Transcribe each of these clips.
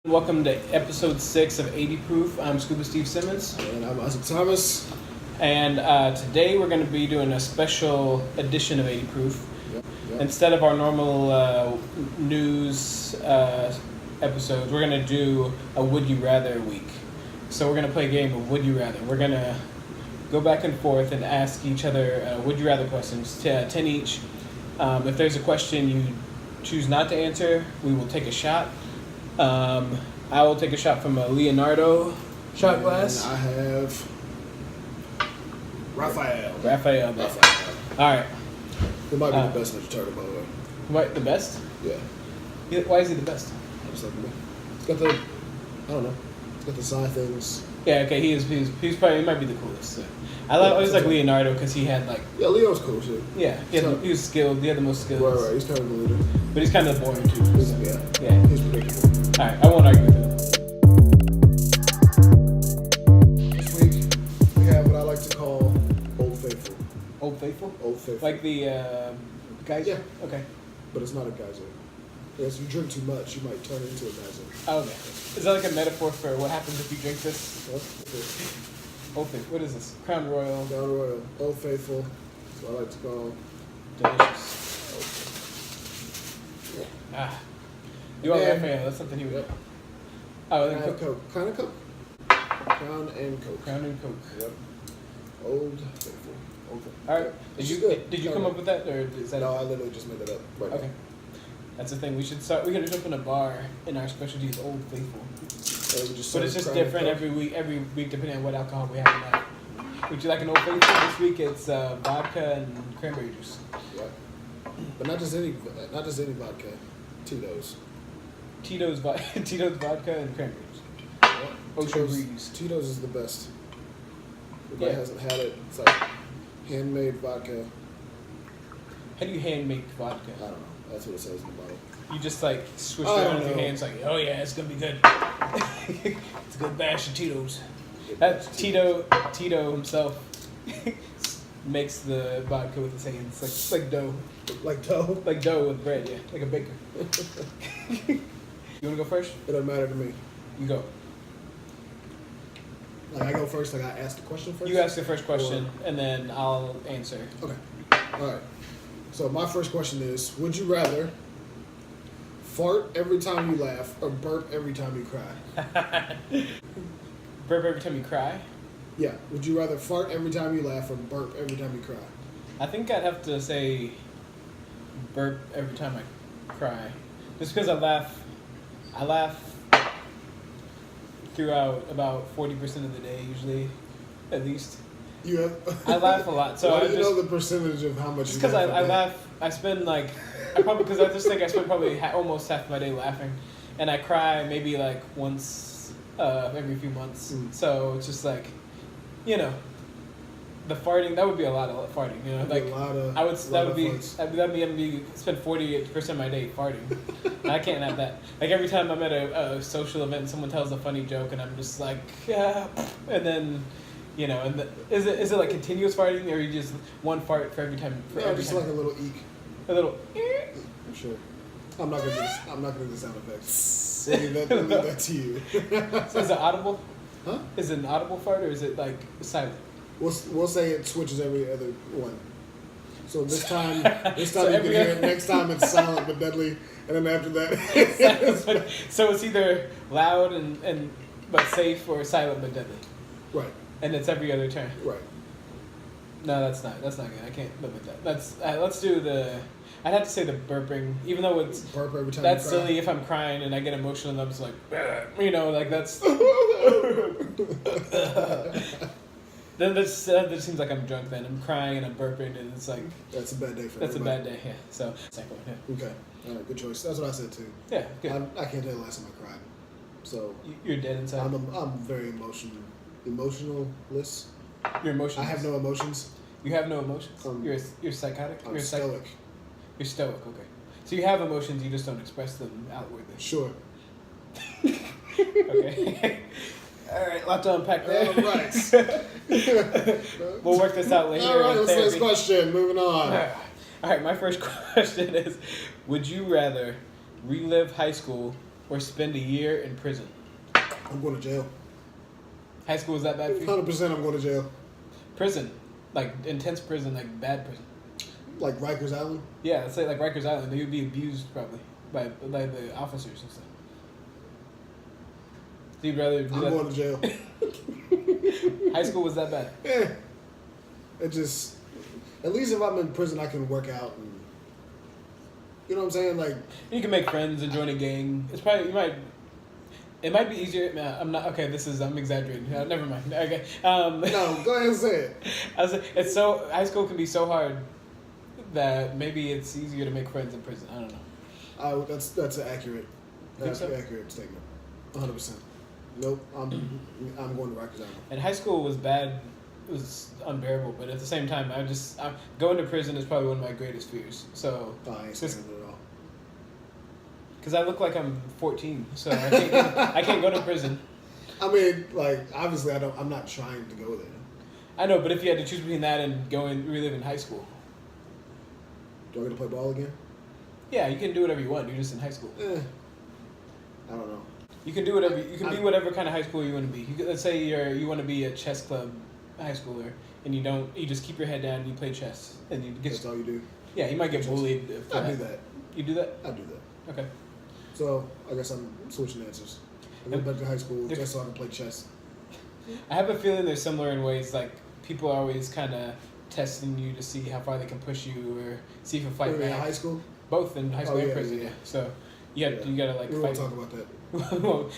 Welcome to episode 6 of 80 Proof. I'm Scuba Steve Simmons. And I'm Isaac Thomas. And today we're going to be doing a special edition of 80 Proof. Yep. Instead of our normal news episodes, we're going to do a Would You Rather week. So we're going to play a game of Would You Rather. We're going to go back and forth and ask each other Would You Rather questions, 10 each. If there's a question you choose not to answer, we will take a shot. I will take a shot from a Leonardo shot glass. I have Raphael. Raphael. All right. He might be the best Ninja Turtle, by the way. What, the best? Yeah. Why is he the best? Just like me. He's got the, I don't know. He's got the side things. Yeah. Okay. He's probably, he might be the coolest. So. I always like Leonardo because he had like. Yeah, Leo's cool shit. Yeah. He was skilled. He had the most skills. Right. He's kind of the leader. But he's kind of boring too. So. Yeah. He's predictable. All right. I won't argue with it. This week we have what I like to call Old Faithful. Old Faithful. Old Faithful. Like the guys. Yeah. Okay. But it's not a geyser. Yes, you drink too much, you might turn into a geyser. Oh, okay. Is that like a metaphor for what happens if you drink this? What? Old Faithful. What is this? Crown Royal. Crown Royal. Old Faithful. That's what I like to call Delicious. Ah. You want Yeah. Raphael? That's something he would. Yep. Oh, then Crown Coke. Coke. Crown and Coke. Crown and Coke. Crown and Coke. Yep. Old Faithful. Old Faithful. All right. Yep. Did This you is good. did you come up with that, or is that? No, I literally just made that up. Right Okay. That's the thing. We should start. We're gonna open a bar, and our specialty is Old Faithful. Now. But it's just different every week. Every week, depending on what alcohol we have in that. Would you like an Old Faithful? This week it's vodka and cranberry juice. Yep. But not just any vodka. Tito's. Tito's vodka and cranberry juice. Yep. Ocean Breeze. Tito's is the best. Everybody Yeah. hasn't had it. It's like handmade vodka. How do you hand make vodka? I don't know. That's what it says in the bottle. You just like swish I it don't on your know. hands, like, oh yeah, it's gonna be good. It's a good bash of Tito's. That Tito himself makes the vodka with his hands, like dough, Like dough? like dough with bread, yeah, like a baker. You wanna go first? It doesn't matter to me. You go. Like I go first, like I ask the question first? You ask the first question, and then I'll answer. Okay. Alright. So my first question is, would you rather fart every time you laugh or burp every time you cry? Burp every time you cry? Yeah. Would you rather fart every time you laugh or burp every time you cry? I think I'd have to say burp every time I cry. Just because I laugh throughout about 40% of the day usually, at least. You have I laugh a lot, so Why I do you just know the percentage of how much you because laugh? I laugh. I spend like I probably because I just think I spend probably almost half my day laughing, and I cry maybe like once every few months. So it's just like, you know, the farting that would be a lot of farting. You know, like I would that'd be spend 48% of my day farting. I can't have that. Like every time I'm at a social event, and someone tells a funny joke, and I'm just like, yeah, and then. You know, and is it like continuous farting, or you just one fart for every time? No, just like a little eek. A little. Sure. I'm not gonna do the sound effects. We'll leave that to you. So is it audible? Huh? Is it an audible fart, or is it like silent? We'll say it switches every other one. So this time So you can hear it. Next time it's silent but deadly, and then after that. So it's either loud and but safe, or silent but deadly. Right. And it's every other turn. Right. No, that's not good. I can't live with that. Let's do the. I'd have to say the burping, even though it's burp every time. that's you cry. silly if I'm crying and I get emotional and I'm just like, you know, like that's. Then that seems like I'm drunk. Then I'm crying and I'm burping and it's like. That's a bad day for That's everybody. a bad day. Yeah. So second one. Yeah. Okay. All right. Good choice. That's what I said too. Yeah. Good. I can't tell you the last time I cried. So You're dead inside. I'm very emotionless. Your emotions. I have no emotions. You have no emotions. You're psychotic. I'm You're stoic. You're stoic. Okay. So you have emotions. You just don't express them outwardly. Sure. Okay. All right. Lot to unpack there. All right. We'll work this out later. All right. in Let's next therapy. question. Moving on. All right. My first question is: would you rather relive high school or spend a year in prison? I'm going to jail. High school was that bad for you? 100% I'm going to jail. Prison, like intense prison, like bad prison. Like Rikers Island? Yeah, let's say like Rikers Island. They would be abused probably by the officers and stuff. So you'd rather do I'm that? going to jail. High school was that bad? Yeah. It just, at least if I'm in prison, I can work out and, you know what I'm saying? Like, You can make friends and join a gang. It's probably It might be easier. Nah, I'm not. Okay, I'm exaggerating. Never mind. Okay. no, go ahead and say it. It's so high school can be so hard that maybe it's easier to make friends in prison. I don't know. That's an accurate, Think so? accurate statement. 100%. Nope. I'm going to Rikers Island. And high school was bad. It was unbearable. But at the same time, going to prison is probably one of my greatest fears. So. Oh, I ain't saying it at all. Because I look like I'm 14, so I can't go to prison. I mean, like, obviously, I'm not trying to go there. I know, but if you had to choose between that and reliving high school. Do I get to play ball again? Yeah, you can do whatever you want. You're just in high school. I don't know. You can do whatever. You can be whatever kind of high school you want to be. Let's say you want to be a chess club high schooler, and you don't. You just keep your head down and you play chess, and you get. That's all you do? Yeah, you might get bullied. I do that. You do that? I do that. Okay. So I guess I'm switching answers. I went back to high school just so I can play chess. I have a feeling they're similar in ways. Like people are always kind of testing you to see how far they can push you or see if you fight In back. high school? Both in high school and prison. yeah. Yeah. So you gotta like we fight. won't talk about that. Well,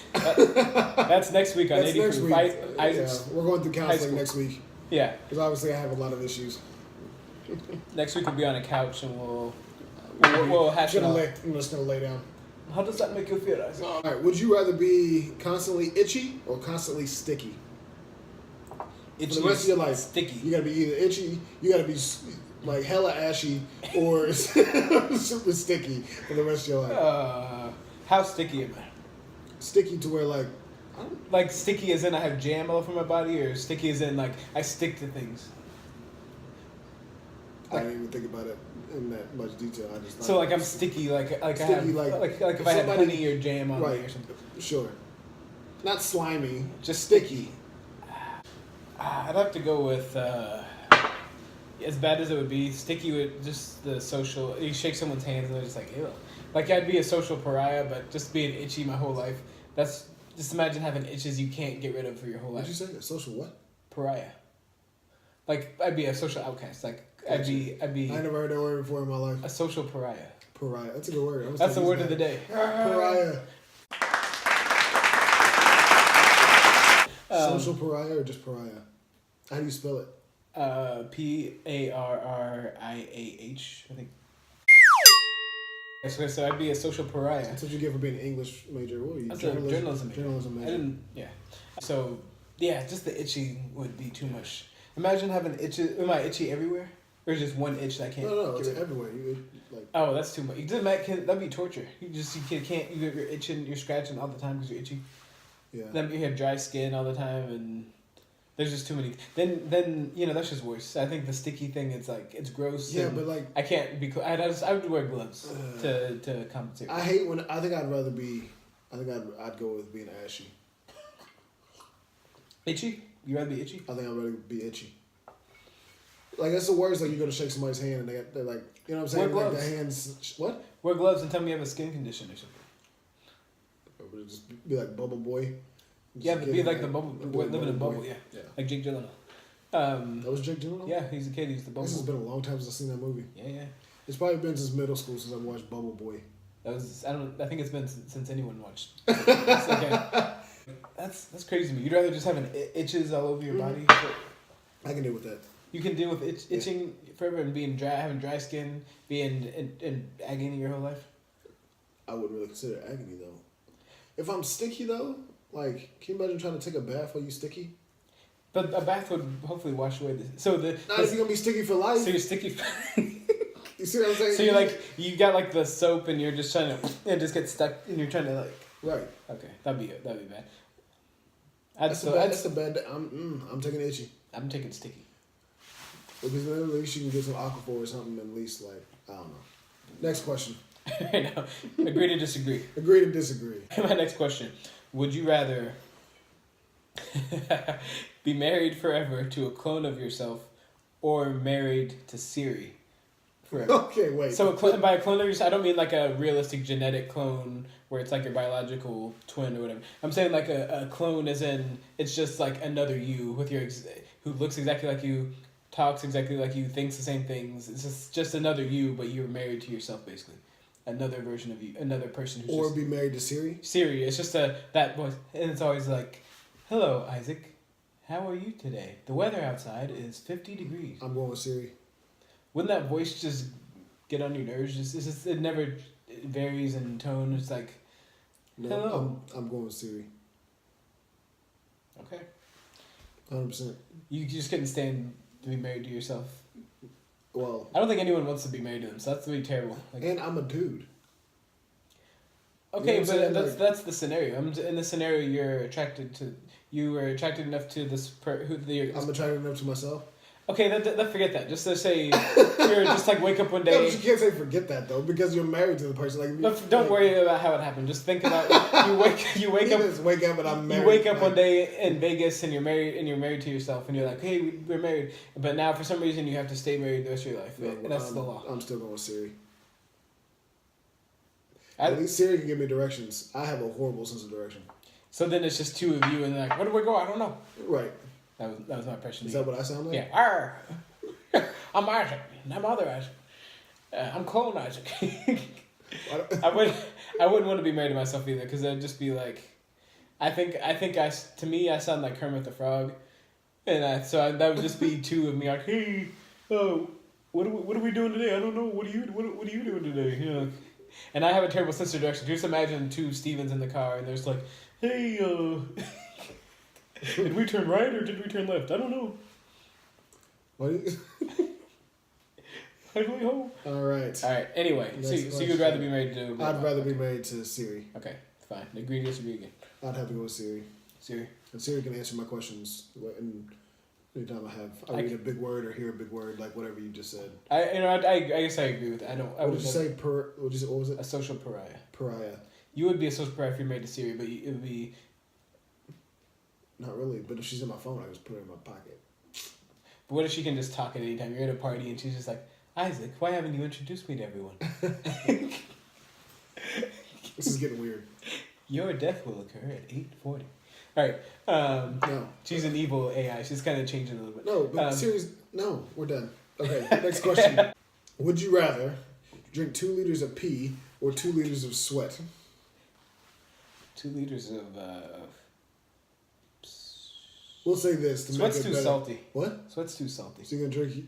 that's next week on That's 80 next Proof. week. Fight Yeah, Isaac's. we're going through counseling school. next week. Yeah. Because obviously I have a lot of issues. Next week we'll be on a couch and we'll hash it out. I'm just going to lay down. How does that make you feel, Isaac? All right. Would you rather be constantly itchy or constantly sticky? Itchy, For the rest of your life. sticky. You got to be either itchy, you got to be like hella ashy, or super sticky for the rest of your life. How sticky am I? Sticky to where like, Like sticky as in I have jam all over my body, or sticky as in like I stick to things? I didn't even think about it in that much detail. I just So like I'm sticky, like Sticky, I have like if I had somebody- honey or jam on me right. or something. Sure. Not slimy, Just sticky. I'd have to go with as bad as it would be, sticky with just the social. You shake someone's hands and they're just like, ew. Like I'd be a social pariah, but just being itchy my whole life. That's just imagine having itches you can't get rid of for your whole life. What'd you say? A social what? Pariah. Like I'd be a social outcast. Like I'd be I never heard that word before in my life. a social pariah. Pariah. That's a good word. That's the word of the day. Pariah. Social pariah or just pariah? How do you spell it? Parriah, I think. So I'd be a social pariah. That's what you get for being an English major. What are you? That's a journalism major. Journalism I major. didn't. Yeah. So yeah, just the itching would be too much. Imagine having itches. Am I itchy everywhere, or just one itch that I can't? No, get it's rid of? everywhere. You like. Oh, that's too much. That'd be torture. You can't. You're itching. You're scratching all the time because you're itchy. Yeah. Then you have dry skin all the time, and there's just too many. Then that's just worse. I think the sticky thing. It's like it's gross. Yeah, and but like I can't be. I would wear gloves to compensate. I hate when I think I'd rather be. I think I'd go with being ashy. Itchy? You rather be itchy? I think I'd rather be itchy. Like that's the worst. Like you go to shake somebody's hand and they're like, you know what I'm saying? Wear Like gloves. the hands. What? Wear gloves and tell me you have a skin condition or something. Or would it just be like Bubble Boy? Yeah, Just be get like the bubble, living in a bubble. Yeah, Yeah. like Jake Gyllenhaal. That was Jake Gyllenhaal? Yeah, he's a kid. He's the bubble. This has been a long time since I've seen that movie. Yeah. It's probably been since middle school since I've watched Bubble Boy. I think it's been since anyone watched. It's like that's crazy to me. You'd rather just having itches all over your body. I can deal with that. You can deal with itching forever and being dry, having dry skin, being in agony your whole life. I wouldn't really consider agony though. If I'm sticky though, like, can you imagine trying to take a bath while you sticky? But a bath would hopefully wash away Not if you're gonna be sticky for life. So you're sticky. You see what I'm saying? So you're like you got like the soap and you're just trying to it just gets stuck and you're trying to like. right. Okay, that'd be bad. That's the bad. I'm taking itchy. I'm taking sticky. Because then at least you can get some Aquaphor or something. At least like I don't know. Next question. Right now, agree to disagree. Agree to disagree. My next question: would you rather be married forever to a clone of yourself, or married to Siri forever? Okay, wait. So by a clone of yourself, I don't mean like a realistic genetic clone where it's like your biological twin or whatever. I'm saying like a clone as in it's just like another you with your who looks exactly like you, talks exactly like you, thinks the same things. It's just another you, but you're married to yourself basically. Another version of you, another person who's or just be married to Siri. Siri. It's just that voice, and it's always like, "Hello, Isaac. How are you today? The weather outside is 50 degrees." I'm going with Siri. Wouldn't that voice just get on your nerves? It never varies in tone. It's like, No, hello. I'm going with Siri. Okay. 100%. You just couldn't stand to be married to yourself. Well, I don't think anyone wants to be married to them, so that's really terrible. Like, and I'm a dude. okay, You know what I'm but saying? that's the scenario. In the scenario, you were attracted enough to this I'm attracted enough to myself. Okay, forget that. Just to say, you're just like wake up one Yeah, day. but you can't say forget that though, because you're married to the person. Like, But don't worry about how it happened. Just think about you wake up. Just wake up and I'm married. You wake up like, one day in Vegas and you're married to yourself, and you're like, hey, we're married. But now for some reason you have to stay married the rest of your life, No, and that's the law. I'm still going with Siri. I- At least Siri can give me directions. I have a horrible sense of direction. So then it's just two of you, and like, where do we go? I don't know. Right. That was my impression. Is that what I sound like? Yeah. Arr. I'm Isaac. I'm other Isaac. I'm clone Isaac. I wouldn't want to be married to myself either, because I'd just be like, to me I sound like Kermit the Frog, and that would just be two of me like, hey, what are we doing today? I don't know. What are you doing today? You know, and I have a terrible sense of direction. Just imagine two Stevens in the car, and there's like, hey, did we turn right or did we turn left? I don't know. What? All right. Anyway, so you'd rather be married to? I'd rather be married to Siri. Okay, fine. Agree to disagree again. I'd have to go with Siri. Siri. And Siri can answer my questions. And anytime I read a big word or hear a big word, like whatever you just said. I guess I agree with that. What did you say? What was it? A social pariah. Pariah. You would be a social pariah if you're married to Siri, but it would be. Not really, but if she's in my phone, I just put her in my pocket. But what if she can just talk at any time? You're at a party and she's just like, Isaac, why haven't you introduced me to everyone? This is getting weird. Your death will occur at 8:40. All right. No. She's an evil AI. She's kind of changing a little bit. No, but Siri's... No, we're done. Okay, next question. Would you rather drink 2 liters of pee or 2 liters of sweat? 2 liters of... We'll say this to Sweat's make it too better. salty. What? Sweat's too salty. So you're going to drink...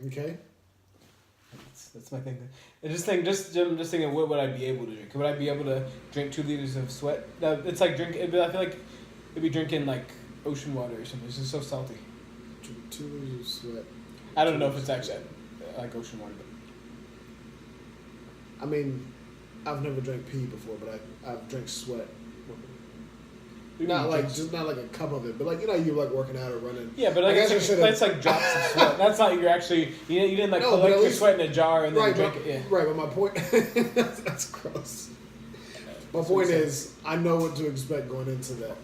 Okay. That's my thing. I'm just thinking, what would I be able to drink? Would I be able to drink 2 liters of sweat? It's like I feel like it'd be drinking like ocean water or something. It's just so salty. 2 liters of sweat. I don't know if it's actually like ocean water, but I mean, I've never drank pee before, but I've drank sweat. Not like a cup of it, but like, you know, you like working out or running. Yeah, but like it's like drops of sweat. That's not you're actually you didn't like collect your sweat in a jar and then drink it. Yeah. Right, but my point that's gross. My point is, I know what to expect going into that.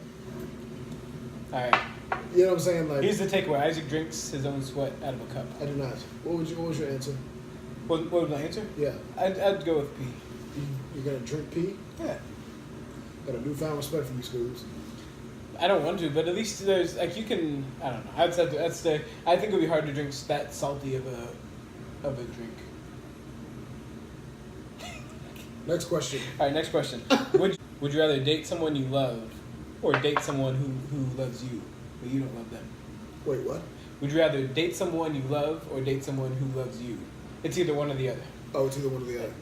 All right. You know what I'm saying? Like, here's the takeaway: Isaac drinks his own sweat out of a cup. I do not. What was your answer? What was my answer? Yeah. I'd go with pee. You're gonna drink pee? Yeah. Got a newfound respect for you, Scoops. I don't want to, but at least there's like you can. I don't know. I think it would be hard to drink that salty of a drink. Next question. All right, next question. Would you rather date someone you love, or date someone who loves you, but you don't love them? Wait, what? Would you rather date someone you love, or date someone who loves you? It's either one or the other. Oh, it's either one or the other.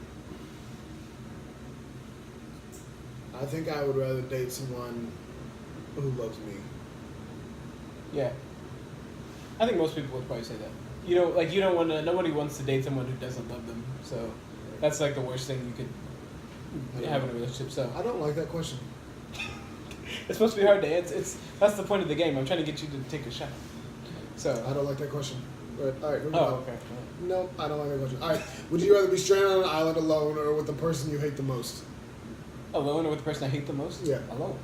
I think I would rather date someone who loves me. Yeah. I think most people would probably say that. You don't want to. Nobody wants to date someone who doesn't love them. So that's like the worst thing you could have in a relationship. So I don't like that question. it's supposed to be hard to answer. That's the point of the game. I'm trying to get you to take a shot. So I don't like that question. But, all right, moving Oh, on. okay. No, I don't like that question. All right, would you rather be stranded on an island alone or with the person you hate the most? Alone or with the person I hate the most? Yeah. Alone.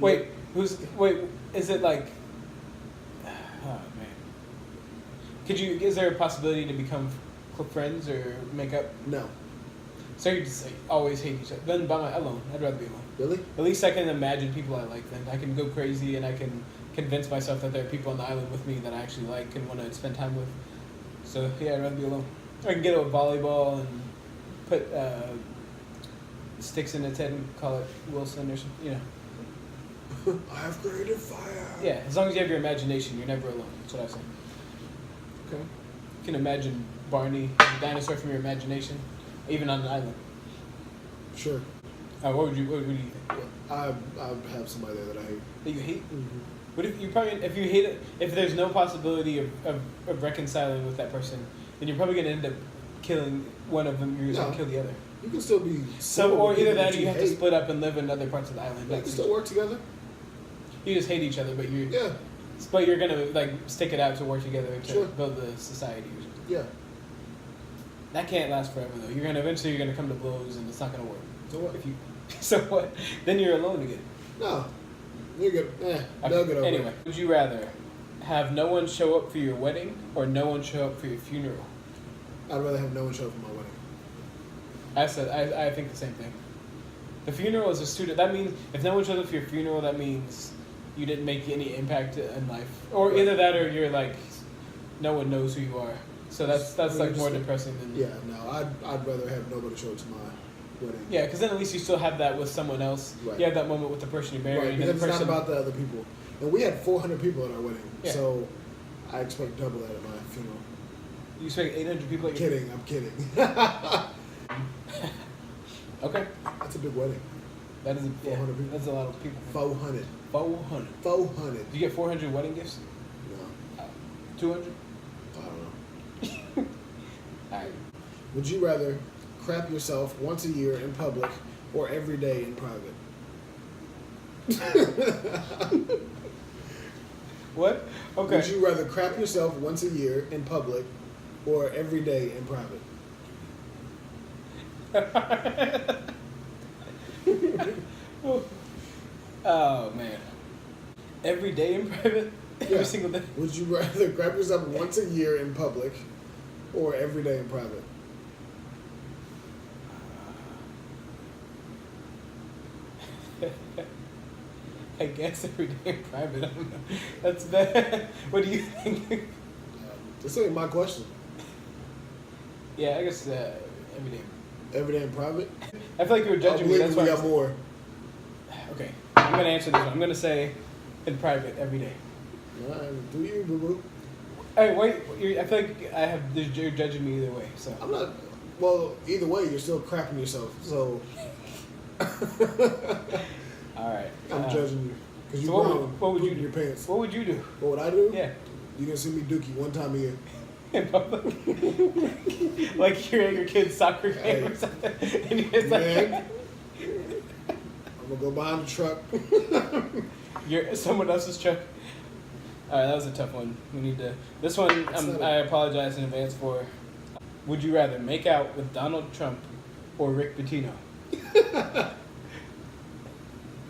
Wait, is it like, oh man. Is there a possibility to become friends or make up? No. So you just always hate each other. Then alone. I'd rather be alone. Really? At least I can imagine people I like then. I can go crazy and I can convince myself that there are people on the island with me that I actually like and want to spend time with. So yeah, I'd rather be alone. Or I can get a volleyball and put sticks in its head and call it Wilson or something, you know. I have created fire. Yeah, as long as you have your imagination, you're never alone. That's what I say. Okay. You can imagine Barney, the dinosaur from your imagination, even on an island. Sure. What do you think? I have somebody there that I hate. That you hate? Mm-hmm. What if you hate it, if there's no possibility of reconciling with that person, then you're probably gonna end up killing one of them. You're just gonna kill the other. You can still be Or either people that, or you have to hate. split up and live in other parts of the island. They can still work together. You just hate each other, but Yeah. you're gonna like stick it out to work together to Sure. build the society or something. Yeah. That can't last forever though. You're gonna come to blows, and it's not gonna work. So what? So what? Then you're alone again. No. You're good. Okay. They'll get over it. Anyway, would you rather have no one show up for your wedding or no one show up for your funeral? I'd rather have no one show up for my wedding. I think the same thing. The funeral is a student. That means if no one shows up for your funeral, that means you didn't make any impact in life, or either that, or you're like, no one knows who you are. So that's like more depressing than. Yeah, no, I'd rather have nobody show up to my wedding. Yeah, because then at least you still have that with someone else. Right. You have that moment with the person you married. Right, And because the it's person, not about the other people. And we had 400 people at our wedding, Yeah. so I expect double that at my funeral. You expect 800 people at your Kidding, I'm kidding. Okay. That's a big wedding. That is 400 people. That's a lot of people. 400. 400. 400. Did you get 400 wedding gifts? No, 200? I don't know. Alright. Would you rather crap yourself once a year in public or every day in private? What? Okay. Would you rather crap yourself once a year in public or every day in private? Oh man. Every day in private? Yeah. Every single day? Would you rather crap yourself once a year in public or every day in private? I guess every day in private. I don't know. That's bad. What do you think? This ain't my question. Yeah, I guess every day. Every day in private? I feel like you were I judging me. believe That's we why. got more. Okay, I'm gonna answer this one. I'm gonna say in private every day. All right, do you, boo boo? Hey, wait. I feel like you're judging me either way. So I'm not. Well, either way, you're still crapping yourself. So all right. I'm judging you because you So grown. what would you pooping do? your pants? What would you do? What would I do? Yeah. You gonna see me dookie one time a year. In public? Like you're at your kid's soccer game Hey. or something. And you're just Man. like, I'm gonna go behind the truck. you're someone else's truck. All right, that was a tough one. We need to. This one, I apologize in advance for. Would you rather make out with Donald Trump or Rick Pitino?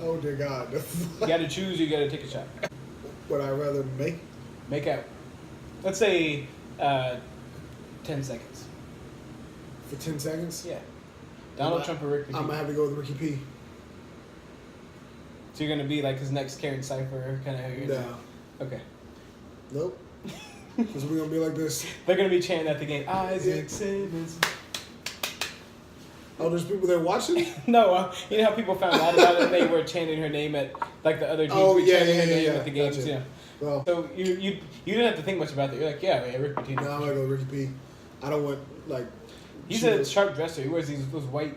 Oh dear God. You got to choose. Or you got to take a shot. Would I rather Make out. Let's say 10 seconds. for 10 seconds? Yeah. Donald Trump or Rick Pitino. I'm gonna have to go with Ricky P. So you're gonna be like his next Karen Cypher kind of. No. Okay. Nope. Because we're gonna be like this. They're gonna be chanting at the game. Isaac Simmons. Oh, there's people there watching? No, you know how people found out about it and they were chanting her name at like the other dudes Oh, were yeah, chanting yeah, her name yeah, at the games. gotcha. Yeah. Well, So you didn't have to think much about that. You're like, yeah, Rick Pitino. no, I'm gonna go with Ricky P. I don't want like. He's shit- a sharp dresser. He wears those white,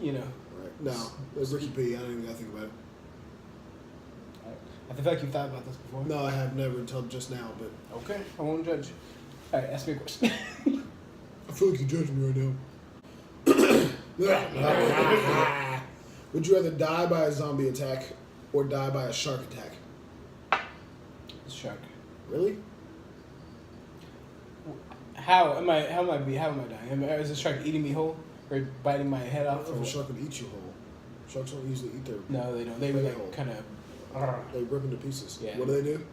you know. Right. No, it's Ricky P. I don't even gotta think about it. I feel like you thought about this before. No, I have never until just now, but Okay, I won't judge. All right, ask me a question. I feel like you're judging me right now. Would you rather die by a zombie attack or die by a shark attack? Shark. Really? How am I? How am I dying? Is the shark eating me whole or biting my head I off? don't know if a shark can eat you whole. Sharks don't usually eat their. No, they don't. They would Belly like hole. kind of They rip into pieces. Yeah. What do?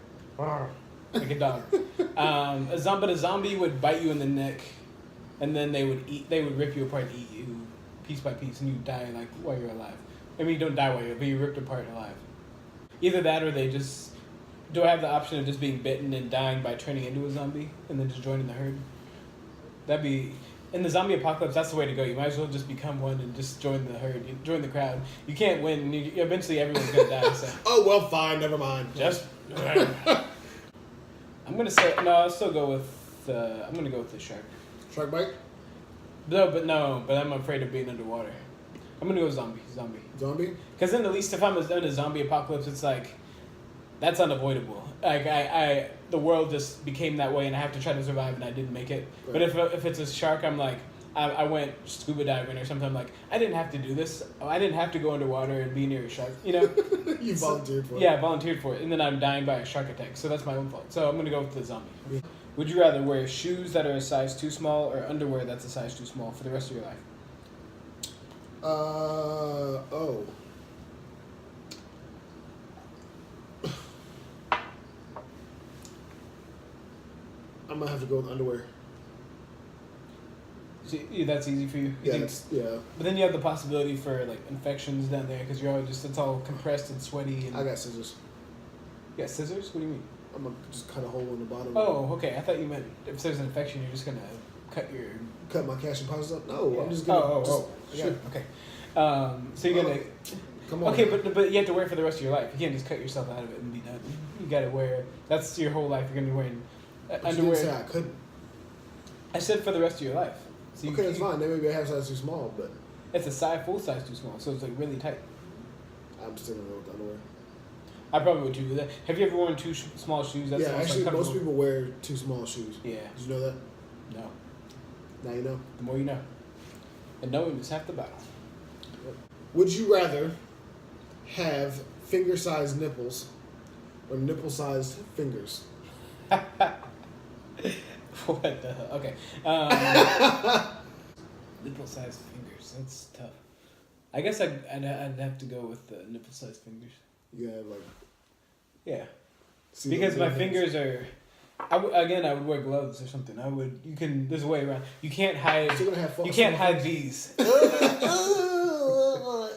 like a dog. But a zombie would bite you in the neck, and then they would eat. They would rip you apart and eat you piece by piece, and you die like while you're alive. I mean, you don't die while you're, but you're ripped apart alive. Either that, or they just. Do I have the option of just being bitten and dying by turning into a zombie and then just joining the herd? That'd be in the zombie apocalypse. That's the way to go. You might as well just become one and just join the herd, join the crowd. You can't win. Eventually, everyone's gonna die. So Oh well, fine. Never mind. just. I'm gonna say no. I'll still go with. I'm gonna go with the shark. Shark bite. No. But I'm afraid of being underwater. I'm gonna go zombie. Zombie. Because then at least if I'm in a zombie apocalypse, it's like that's unavoidable. Like the world just became that way, and I have to try to survive, and I didn't make it. Right. But if it's a shark, I'm like I went scuba diving or something. I'm like I didn't have to do this. I didn't have to go underwater and be near a shark. You know. You volunteered for it. Yeah, I volunteered for it, and then I'm dying by a shark attack. So that's my own fault. So I'm gonna go with the zombie. Yeah. Would you rather wear shoes that are a size too small or underwear that's a size too small for the rest of your life? Oh. I'm gonna have to go with underwear. So, that's easy for you. Yeah, think- yeah. But then you have the possibility for like infections down there because you're all just it's all compressed and sweaty. And I got scissors. you got scissors. What do you mean? I'm gonna just cut a hole in the bottom. Oh, okay. I thought you meant if there's an infection, you're just gonna cut your. Cut my cash and deposits up. No, Yeah. I'm just gonna. Oh. just- Sure. Okay. So you're gonna. Come on. Okay, but you have to wear it for the rest of your life. You can't just cut yourself out of it and be done. You gotta wear. That's your whole life. You're gonna be wearing But you underwear. didn't say I couldn't. I said for the rest of your life. So Okay, that's fine. They may be a half size too small, but It's a full size too small, so it's like really tight. I'm still gonna go with underwear. I probably would too. Have you ever worn too small shoes? That's Yeah, almost actually, most uncomfortable. people wear too small shoes. Yeah. Did you know that? No. Now you know. The more you know. And knowing is half the battle. Would you rather have finger-sized nipples or nipple-sized fingers? What the hell? Okay. Nipple-sized fingers. That's tough. I guess I'd have to go with the nipple-sized fingers. You have like. Yeah. see Because those my hands? fingers are. I would wear gloves or something. There's a way around. You can't hide. Still gonna have You can't hide these.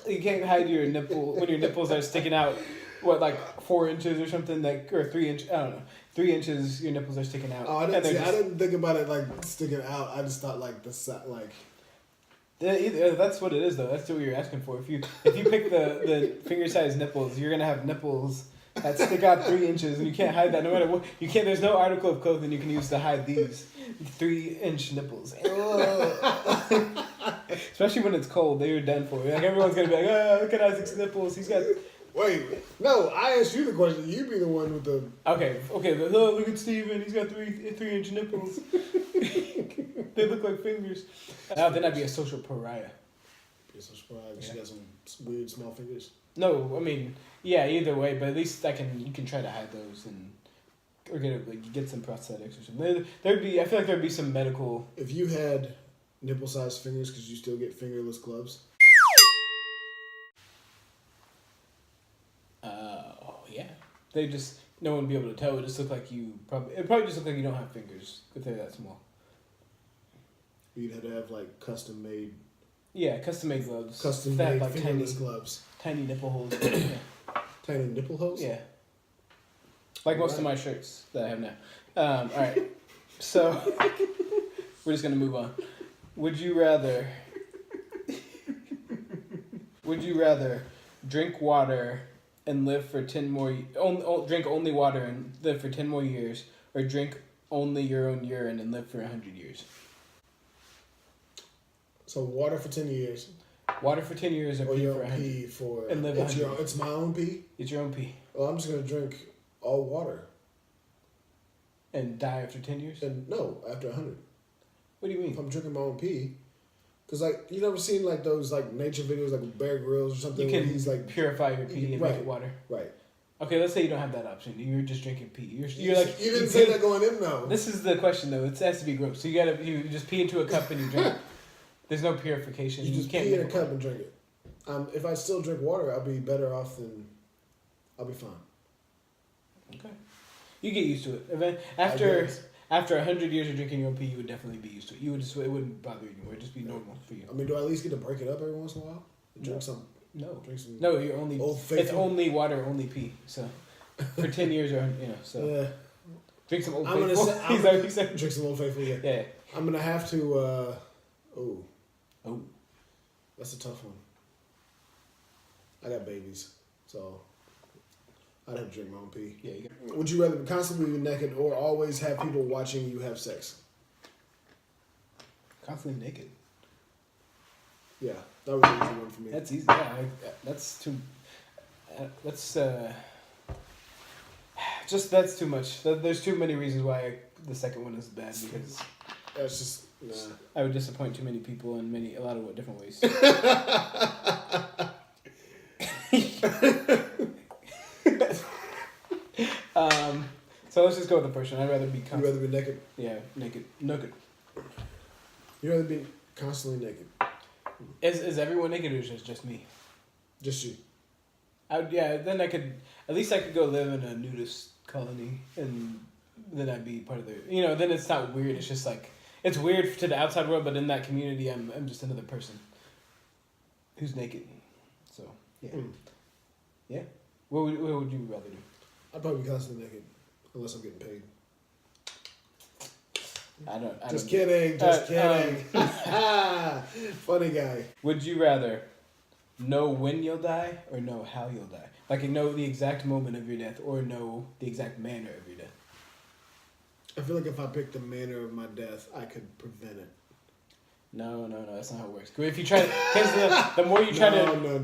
You can't hide your nipple when your nipples are sticking out. What, like 4 inches or something, like or 3 inch? I don't know. 3 inches, your nipples are sticking out. Oh, I And didn't. they're See, just- I didn't think about it like sticking out. I just thought like the side, like. Yeah, that's what it is, though. That's what you're asking for. If you pick the finger sized nipples, you're gonna have nipples that stick out 3 inches, and you can't hide that. No matter what, you can't. There's no article of clothing you can use to hide these 3-inch nipples. Especially when it's cold, they're done for. Like everyone's gonna be like, "Oh, look at Isaac's nipples. He's got." Wait, no. I asked you the question. You be the one with the. Okay. But, oh, look at Steven. He's got 3-inch nipples. They look like fingers. Then I'd be a social pariah. You're so surprised. Yeah. She got some weird small fingers. No, I mean, yeah, either way, but at least you can try to hide those or get some prosthetics or something. I feel like there'd be some medical. If you had nipple-sized fingers, could you still get fingerless gloves? Yeah, no one would be able to tell. It just look like it probably just look like you don't have fingers if they're that small. You'd have to have like custom-made, Yeah, custom made gloves. that custom-made have, like fingerless gloves. tiny nipple holes. Yeah. Tiny nipple holes. Yeah. Like most of my shirts that I have now. All right. So we're just gonna move on. Would you rather drink water and live for 10 more drink only water and live for 10 more years, or drink only your own urine and live for 100 years? So water for 10 years, Water for 10 years or or pee your for own 100. pee for. And live it's 100. it's my own pee. It's your own pee. Well, I'm just gonna drink all water, And die after 10 years? and no, after 100. What do you If mean? I'm drinking my own pee, because like you never seen like those like nature videos like with Bear Grylls or something. You where can he's like purify your pee and Right. make it water. right. Okay, let's say you don't have that option. You're just drinking pee. You're like you didn't say that going in though. This is the question though. It has to be gross. So you just pee into a cup and you drink. There's no purification. You just can't pee in a cup and drink it. If I still drink water, I'll be better off than. I'll be fine. Okay. You get used to it. After 100 years of drinking your own pee, you would definitely be used to it. It wouldn't bother you anymore. It'd just be normal for you. I mean, do I at least get to break it up every once in a while? Drink some. No. Drink some. No, you're only. Old It's Faithful? only water, only pee. So, for 10 years or so. Yeah. Drink some Old I'm Faithful. gonna He's already said. drink some Old Faithful. Yeah. Yeah. I'm gonna have to. Oh. That's a tough one. I got babies, so I'd have to drink my own pee. Yeah. Would you rather constantly be naked or always have people watching you have sex? Constantly naked. Yeah, that was an easy one for me. That's easy. Yeah, that's too. That's too much. There's too many reasons why the second one is bad because That's just nah. I would disappoint too many people in a lot of different ways. So let's just go with the first one. I'd rather be You'd rather be naked. Yeah, naked. Naked. You'd rather be constantly naked. Is everyone naked or is it just me? Just you. Then I could at least I could go live in a nudist colony and then I'd be part of the then it's not weird. It's just like it's weird to the outside world, but in that community I'm just another person who's naked. So yeah. Yeah. What would you rather do? I'd probably be constantly naked. Unless I'm getting paid. Just kidding. Funny guy. Would you rather know when you'll die or know how you'll die? Like know the exact moment of your death or know the exact manner of your death? I feel like if I picked the manner of my death, I could prevent it. No, that's not how it works. If you try, because the more you try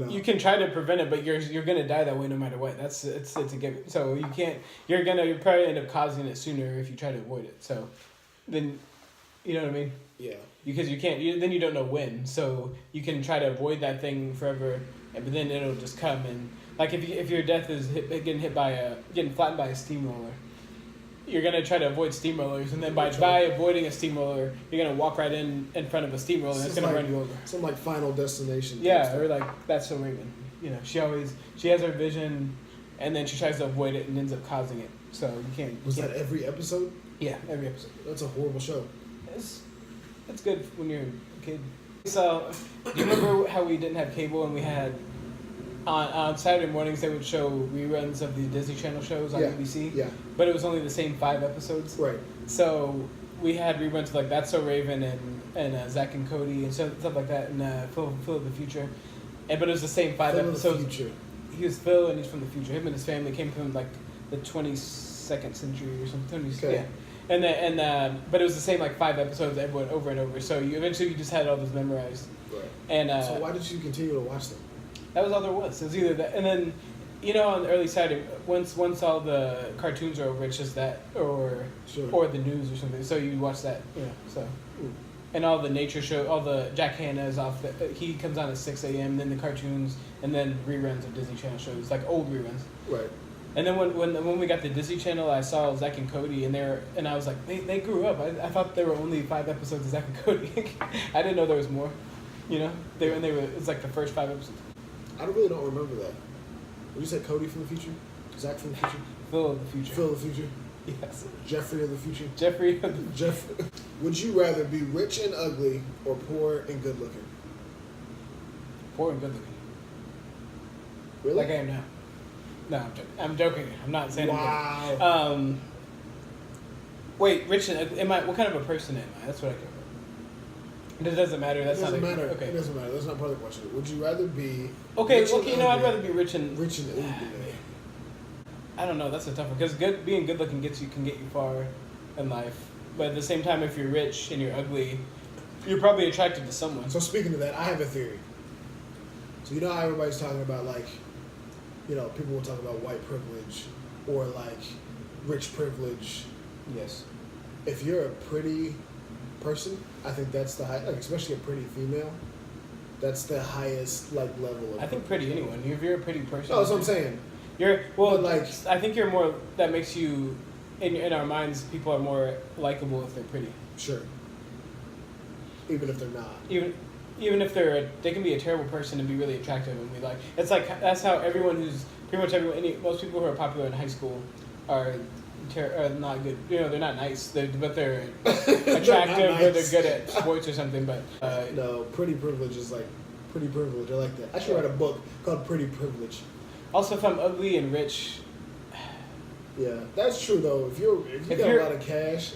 you can try to prevent it, but you're gonna die that way no matter what. It's a given. So you can't. You're probably end up causing it sooner if you try to avoid it. So, then, you know what I mean? Yeah. Because you can't. Then you don't know when. So you can try to avoid that thing forever, but then it'll just come and like if your death is getting flattened by a steamroller. You're gonna try to avoid steamrollers, and then by avoiding a steamroller, you're gonna walk right in front of a steamroller, and it's gonna run you over. Some like Final Destination. Yeah, or like That's So Raven. She has her vision, and then she tries to avoid it and ends up causing it. So you can't. That every episode? Yeah, every episode. That's a horrible show. It's good when you're a kid. So, do you remember how we didn't have cable and we had on Saturday mornings they would show reruns of the Disney Channel shows on ABC? Yeah. But it was only the same 5 episodes. Right. So we had reruns of like That's So Raven and Zack and Cody and stuff like that and Phil of the Future. But it was the same 5 episodes. Phil of the Future. He was Phil and he's from the future. Him and his family came from like the 22nd century or something. Okay. Yeah. But it was the same like 5 episodes over and over. So you just had all those memorized. Right. And so why did you continue to watch them? That was all there was. It was either that, and then, on the early Saturday, once all the cartoons are over, it's just that, or the news or something. So you watch that, So, and all the nature show, all the Jack Hanna is off. He comes on at 6 a.m. Then the cartoons, and then reruns of Disney Channel shows, like old reruns. Right. And then when we got the Disney Channel, I saw Zack and Cody, and I was like, they grew up. I thought there were only 5 episodes of Zack and Cody. I didn't know there was more. It's like the first 5 episodes. I really don't remember that. Would you say Cody from the future? Zack from the future? Phil of the future. Phil of the future? Yes. Jeffrey of the future? Jeffrey. Would you rather be rich and ugly or poor and good looking? Poor and good looking. Really? Like I am now. No, I'm joking. I'm not saying. Wow. Wait, rich and ugly. What kind of a person am I? That's what I care about. It doesn't matter. That's not. Matter. Okay. It doesn't matter. That's not part of the question. Would you rather be? I'd rather be rich and ugly. I don't know. That's a tough one because being good looking can get you far in life. But at the same time, if you're rich and you're ugly, you're probably attracted to someone. So speaking of that, I have a theory. So you know how everybody's talking about people will talk about white privilege or like rich privilege. Yes. If you're a pretty person, I think that's the high, especially a pretty female. That's the highest level of. I think pretty anyone. If you're a pretty person. No, that's what I'm saying. You're well. But, like, I think you're more. That makes you, in our minds, people are more likable if they're pretty. Sure. Even if they're not. Even if they can be a terrible person and be really attractive, and we like. It's like that's how everyone who's pretty much everyone. Most people who are popular in high school are not good. You know, they're not nice. But they're attractive nice. or they're good at sports or something. But no, pretty privilege is like pretty privilege. I like that. I should write a book called Pretty Privilege. Also, if I'm ugly and rich. Yeah, that's true though. If you got a lot of cash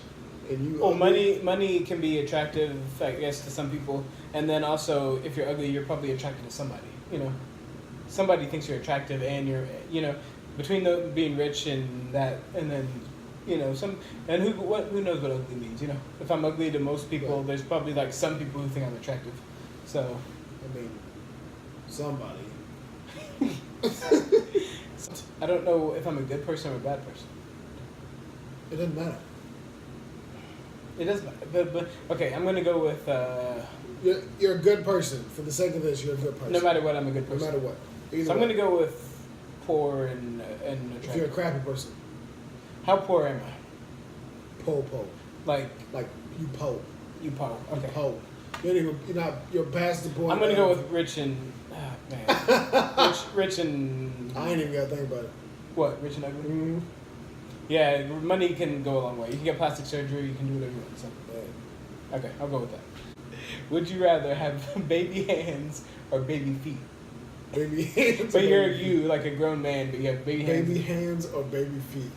and you money can be attractive, I guess, to some people. And then also, if you're ugly, you're probably attracted to somebody. You know, somebody thinks you're attractive, and you're between being rich and that, and then who knows what ugly means. You know, if I'm ugly to most people, right. There's probably like some people who think I'm attractive. So, I mean, somebody. I don't know if I'm a good person or a bad person. It doesn't matter. It does matter, but okay, I'm gonna go with. You're a good person. For the sake of this, you're a good person. No matter what, I'm a good person. No matter what. So I'm gonna go with poor and attractive. If you're a crappy person. How poor am I? Po. Like you po. You po. Okay. You po. You're past the point. I'm gonna go with rich and man. rich and. I ain't even gotta think about it. What? Rich and ugly? Mm-hmm. Yeah, money can go a long way. You can get plastic surgery. You can do whatever you want. So. Yeah. Okay, I'll go with that. Would you rather have baby hands or baby feet? Baby hands. But you're like a grown man, but you have baby hands. Baby hands or baby feet.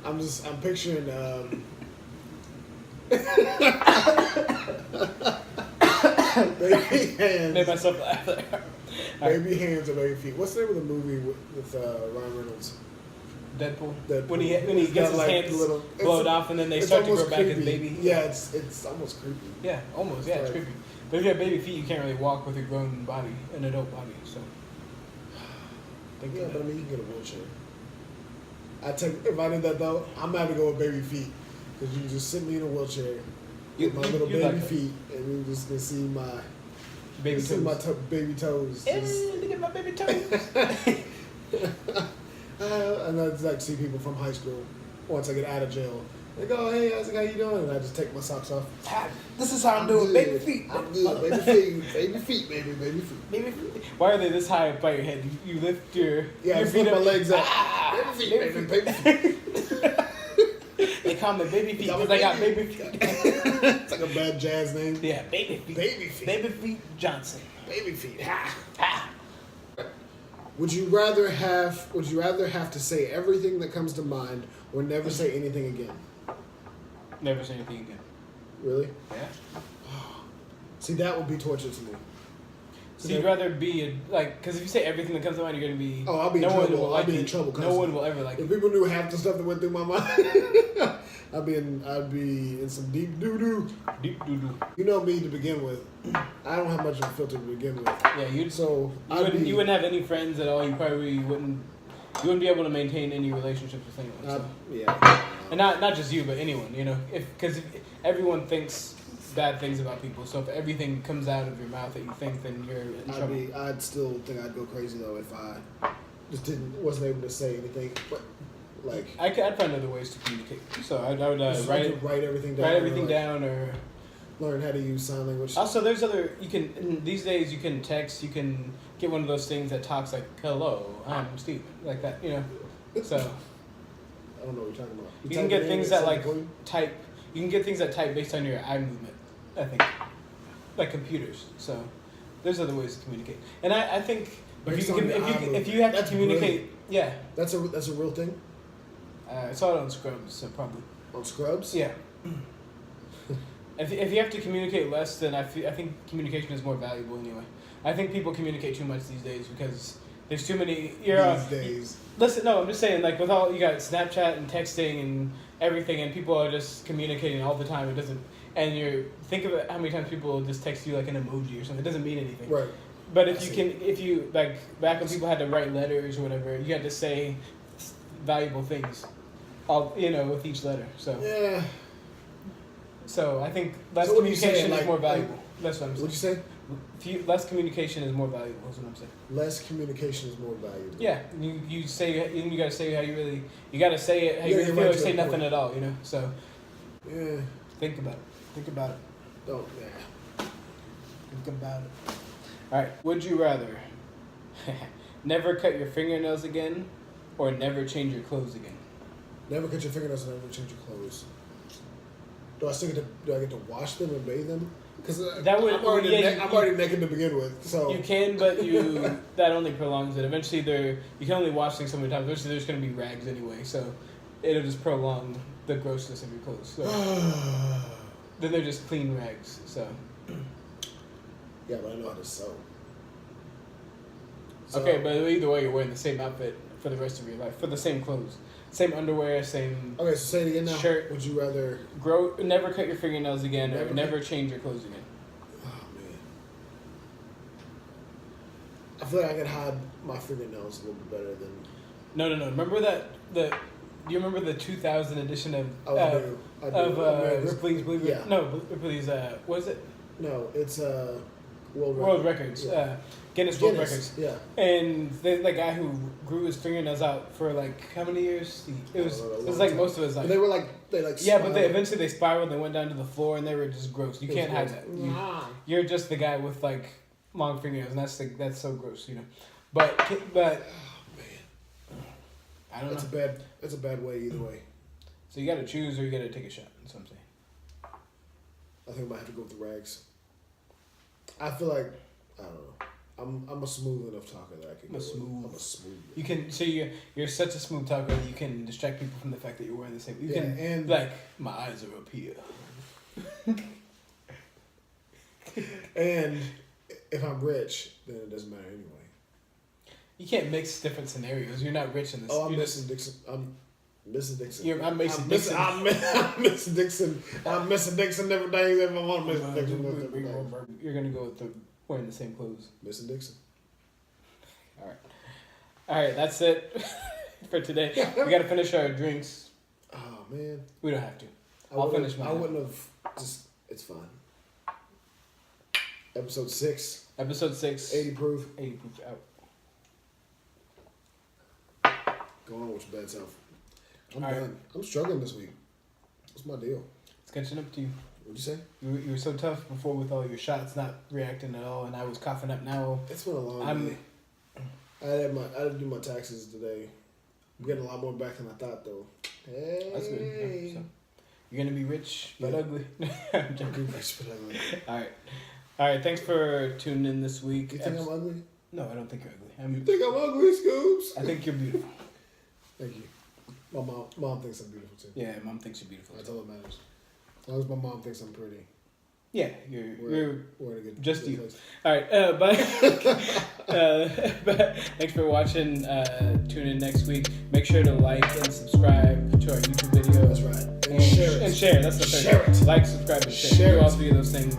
I'm picturing. Baby hands. Made myself laugh there. Baby hands or baby feet. What's the name of the movie with Ryan Reynolds? Deadpool. When he gets his hands blowed off and then they start to grow back as baby. Yeah, it's almost creepy. Yeah, almost. Yeah, it's creepy. But if you have baby feet, you can't really walk with a grown body, an adult body. So. But I mean, you can get a wheelchair. If I did that though, I'm gonna have to go with baby feet because you can just sit me in a wheelchair with my little baby feet, and you just can see my baby toes. See my baby toes. Look at my baby toes. And I just like see people from high school once I get out of jail. They go, hey, Isaac, how you doing? And I just take my socks off. This is how I'm doing, baby feet. I'm good, baby feet, baby feet, baby feet. Baby feet. Why are they this high up by your head? You lift your feet up. My legs up. Baby feet. They call me baby feet because I got baby feet. It's like a bad jazz name. Yeah, baby feet. Baby feet. Baby feet Johnson. Baby feet. Ha. Would you rather have to say everything that comes to mind or never say anything again? Never say anything again. Really? Yeah. See, that would be torture to me. So you'd rather be because if you say everything that comes to mind, you're gonna be. Oh, I'll be in trouble. I'll be in trouble. No one will ever like it. If people knew half the stuff that went through my mind, I'd be in some deep doo doo. Deep doo doo. You know me to begin with. I don't have much of a filter to begin with. Yeah, you wouldn't have any friends at all. You probably wouldn't be able to maintain any relationships with anyone. So. Yeah. And not just you, but anyone. You know, because everyone thinks bad things about people. So if everything comes out of your mouth that you think, then you're in trouble. I'd still think I'd go crazy though if I just wasn't able to say anything. But I'd find other ways to communicate. So I would write everything down. Write everything down or learn how to use sign language. Also, there's these days you can text. You can get one of those things that talks like "Hello, I'm Steven," like that. You know. So I don't know what you're talking about. You can get things that type. You can get things that type based on your eye movement. I think, like computers. So, there's other ways to communicate, and I think if you have to communicate, brilliant. Yeah, that's a real thing. I saw it on Scrubs, so probably on Scrubs. Yeah. If you have to communicate less, then I think communication is more valuable anyway. I think people communicate too much these days because there's too many. These days. Listen, no, I'm just saying, with all you got Snapchat and texting and everything, and people are just communicating all the time. It doesn't. And think of how many times people just text you like an emoji or something. It doesn't mean anything. Right. But if you back when people had to write letters or whatever, you had to say valuable things, with each letter. So. Yeah. So I think less communication is more valuable. That's what I'm saying. What'd you say? less communication is more valuable. Is what I'm saying. Less communication is more valuable. Yeah, you say you gotta say how you really you gotta say it how you really feel, or say nothing at all. So yeah, think about it. Think about it. Don't Think about it. All right. Would you rather never cut your fingernails again, or never change your clothes again? Never cut your fingernails and never change your clothes. Do I get to wash them and bathe them? Because I'm already naked to begin with. So you can, but that only prolongs it. Eventually, you can only wash things so many times. Eventually, there's going to be rags anyway, so it'll just prolong the grossness of your clothes. So then they're just clean rags. So yeah, but I know how to sew. Okay, but either way, you're wearing the same outfit for the rest of your life, for the same clothes, same underwear, same. Okay, so say it again now. Shirt. Would you rather never cut your fingernails again, or never change your clothes again? Oh man, I feel like I could hide my fingernails a little bit better than. No. Remember that do you remember the 2000 edition of I do. Ripley's Believe It? Yeah. No, Ripley's what is it? No, it's World Records. Yeah. Guinness World Records. Yeah. And the guy who grew his fingernails out for like how many years? It was like time. Most of his life. But they yeah, but eventually they spiraled. They went down to the floor and they were just gross. You can't hide that. You're just the guy with like long fingernails, and that's so gross, But oh man, I don't know. That's a bad way either way. So you got to choose, or you got to take a shot. That's what I'm saying. I think I might have to go with the rags. I feel like I don't know. I'm a smooth enough talker that I can. I'm a smooth. You can. So you're such a smooth talker that you can distract people from the fact that you're wearing the same. You can, and like my eyes are up here. And if I'm rich, then it doesn't matter anyway. You can't mix different scenarios. You're not rich in this. Oh, I'm Mrs. Dixon. I'm Mrs. Dixon. I'm Mason Dixon. I'm Mr. Dixon. I'm Mr. Dixon. Never days ever want Mr. Dixon. You're gonna go with wearing the same clothes. Mr. Dixon. All right. That's it for today. We gotta finish our drinks. Oh man. We don't have to. I'll finish mine. I wouldn't have. It's fine. Episode 6. 80 proof. 80 proof out. Go on with your bad self. I'm done. Right. I'm struggling this week. What's my deal? It's catching up to you. What'd you say? You were so tough before with all your shots not reacting at all, and I was coughing up now. It's been a long day. I had to do my taxes today. I'm getting a lot more back than I thought, though. Hey. That's good. Yeah, so you're gonna be rich but ugly. I'm joking. Rich but ugly. All right. Thanks for tuning in this week. You think I'm ugly? No, I don't think you're ugly. You think I'm ugly, Scoops? I think you're beautiful. Thank you. My mom thinks I'm beautiful too. Yeah, mom thinks you're beautiful. That's all that matters. As long as my mom thinks I'm pretty. Yeah, we're in a good just you. place. All right, bye. Thanks for watching. Tune in next week. Make sure to like and subscribe to our YouTube video. That's right. And share it. And share. That's the third. Share it. Like, subscribe, and share. Do all 3 of those things.